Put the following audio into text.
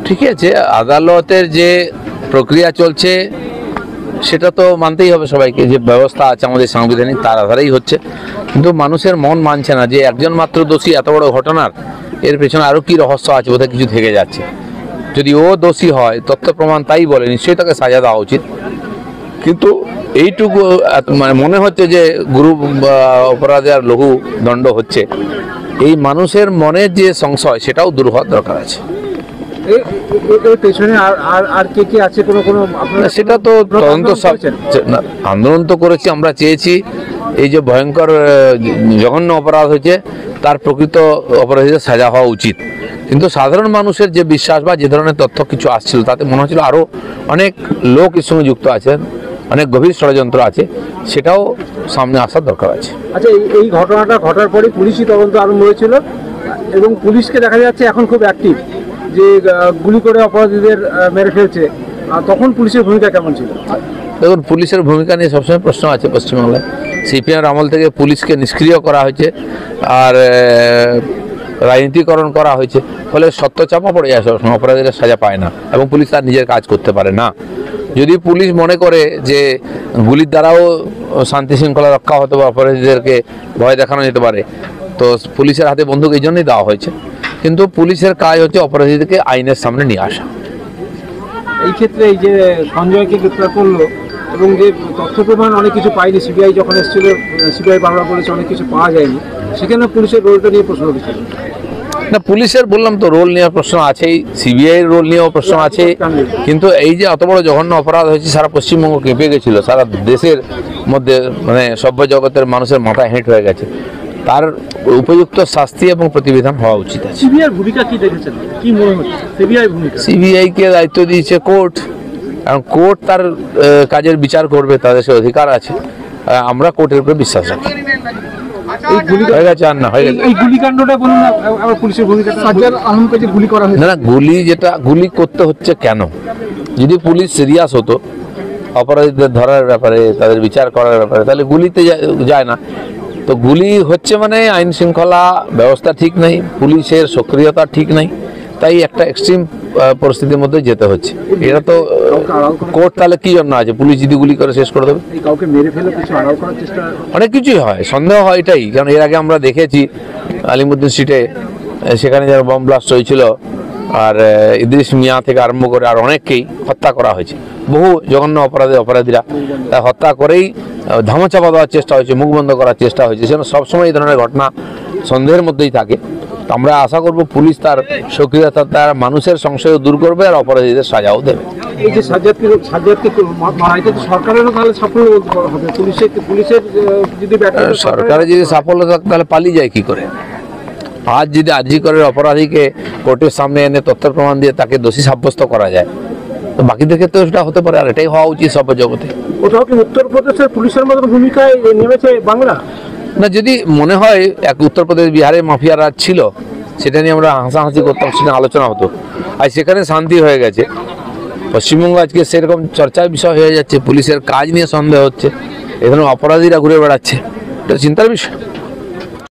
ঠিক আছে, আদালতের যে প্রক্রিয়া চলছে সেটা তো মানতেই হবে সবাইকে, যে ব্যবস্থা আছে আমাদের সাংবিধানিক তার আধারেই হচ্ছে। কিন্তু মানুষের মন মানছে না যে একজন মাত্র দোষী এত বড় ঘটনার, এর পেছনে আরও কি রহস্য আছে, বোধহয় কিছু থেকে যাচ্ছে। যদি ও দোষী হয়, তথ্য প্রমাণ তাই বলে, নিশ্চয়ই তাকে সাজা দেওয়া উচিত। কিন্তু এইটুকু মানে মনে হচ্ছে যে গুরু অপরাধে আর লঘু দণ্ড হচ্ছে, এই মানুষের মনের যে সংশয় সেটাও দূর হওয়ার দরকার আছে। সেটা তো তদন্ত আন্দোলন তো করেছি, আমরা চেয়েছি এই যে ভয়ঙ্কর জঘন্য অপরাধ হয়েছে তার প্রকৃত অপরাধীদের সাজা হওয়া উচিত। কিন্তু সাধারণ মানুষের যে বিশ্বাস বা যে ধরনের তথ্য কিছু আসছিল, তাতে মনে হচ্ছিল আরও অনেক লোক এর সঙ্গে যুক্ত আছেন, অনেক গভীর ষড়যন্ত্র আছে, সেটাও সামনে আসার দরকার আছে। আচ্ছা, এই ঘটনাটা ঘটার পরে পুলিশই তদন্ত আরম্ভ হয়েছিল এবং পুলিশকে দেখা যাচ্ছে এখন খুব অ্যাক্টিভ, যে গুলি করে অপরাধীদের মেরে ফেলছে। তখন পুলিশের ভূমিকা কেমন ছিল? দেখুন, পুলিশের ভূমিকা নিয়ে সবসময় প্রশ্ন আছে পশ্চিমবাংলায়। সিপিএমের আমল থেকে পুলিশকে নিষ্ক্রিয় করা হয়েছে আর রাজনীতিকরণ করা হয়েছে, ফলে সত্য চাপা পড়ে যায়, সবসময় অপরাধীরা সাজা পায় না এবং পুলিশ তার নিজের কাজ করতে পারে না। যদি পুলিশ মনে করে যে গুলির দ্বারাও শান্তি শৃঙ্খলা রক্ষা হতে বা অপরাধীদেরকে ভয় দেখানো যেতে পারে, তো পুলিশের হাতে বন্দুক এই জন্যই দেওয়া হয়েছে। কিন্তু পুলিশের কাজ হচ্ছে অপরাধীদেরকে আইনের সামনে নিয়ে আসা। এই ক্ষেত্রে এই যে সঞ্জয়কে গ্রেপ্তার করলো এবং যে তথ্য প্রমাণ অনেক কিছু পাইনি, সিবিআই যখন এসেছিল, সিবিআই বাংলা বলেছে অনেক কিছু পাওয়া যায়নি, সেখানে পুলিশের রোলটা নিয়ে প্রশ্ন উঠেছিল না। পুলিশের বললাম তো রোল নিয়ে প্রশ্ন আছেই, সিবিআই রোল নিয়েও প্রশ্ন আছে। কিন্তু এই যে অত বড় জঘন্য অপরাধ হয়েছে, সারা পশ্চিমবঙ্গ কেঁপে গেছিল, সারা দেশের মধ্যে মানে সভ্য জগতের মানুষের মাথায় হেঁট হয়ে গেছে, তার উপযুক্ত শাস্তি এবং প্রতিবিধান হওয়া উচিত আছে। সিবিআই ভূমিকা কি দেখেছেন, কি মনে হচ্ছে সিবিআই ভূমিকা? সিবিআইকে দায়িত্ব দিয়েছে কোর্ট, কারণ কোর্ট তার কাজের বিচার করবে, তাদের সে অধিকার আছে। আমরা কোর্টের উপরে বিশ্বাস রাখি। হয়ে গেছে আর না হয়ে গেছে। এই গুলিকাণ্ডটা বলুন না, আবার পুলিশের ভূমিকা। সাজ্জাদ আলমকে যে গুলি করা হয়েছে, না, গুলি যেটা গুলি করতে হচ্ছে কেন? যদি পুলিশ সিরিয়াস হতো অপরাধীদের ধরার ব্যাপারে, তাদের বিচার করার ব্যাপারে, তাহলে গুলিতে যায় না। তো গুলি হচ্ছে মানে আইন শৃঙ্খলা ব্যবস্থা ঠিক নেই, পুলিশের সক্রিয়তা ঠিক নেই, তাই একটা এক্সট্রিম পরিস্থিতির মধ্যে যেতে হচ্ছে। এটা তো কোর্ট তাহলে কি জন্য আছে? পুলিশ যদি গুলি করে শেষ করে দেবে? কাউকে মেরে ফেলে কিছু আড়াল করার চেষ্টা, অনেক কিছুই হয়, সন্দেহ হয় এটাই। কারণ এর আগে আমরা দেখেছি আলিমুদ্দিন স্ট্রিটে, সেখানে যারা বম ব্লাস্ট হয়েছিল, আর ইদ্রিস মিয়া থেকে আরম্ভ করে আর অনেককেই হত্যা করা হয়েছে। বহু জঘন্য অপরাধীরা হত্যা করেই ধামাচাপা দেওয়ার চেষ্টা হয়েছে, মুখ বন্ধ করার চেষ্টা হয়েছে। সেজন্য সবসময় এই ধরনের ঘটনা সন্দেহের মধ্যেই থাকে। আমরা আশা করব পুলিশ তার সক্রিয়তা, তার মানুষের সংশয় দূর করবে আর অপরাধীদের সাজাও দেবে। এই যে সাজ্জাদকে মারাইতে সরকারেরও তাহলে সাফল্য হবে, পুলিশের যদি সরকারের যদি সাফল্য থাকে তাহলে পালিয়ে যায় কি করে? আজ যদি আজিকরের অপরাধীকে কোর্টের সামনে এনে তথ্য প্রমাণ দিয়ে তাকে দোষী সাব্যস্ত করা যায়, তো বাকিদের ক্ষেত্রেও সেটা হতে পারে, আর এটাই হওয়া উচিত সব জগতে। কোথাও কি উত্তরপ্রদেশের পুলিশের মতো ভূমিকায় নেমেছে বাংলা? না, যদি মনে হয় এক উত্তরপ্রদেশ বিহারে মাফিয়া রাজ ছিল, সেটা নিয়ে আমরা হাসাহাসি করতাম, সেটা আলোচনা হতো। আর সেখানে শান্তি হয়ে গেছে। পশ্চিমবঙ্গ আজকে সেরকম চর্চার বিষয় হয়ে যাচ্ছে, পুলিশের কাজ নিয়ে সন্দেহ হচ্ছে, এখানে অপরাধীরা ঘুরে বেড়াচ্ছে, এটা চিন্তার বিষয়।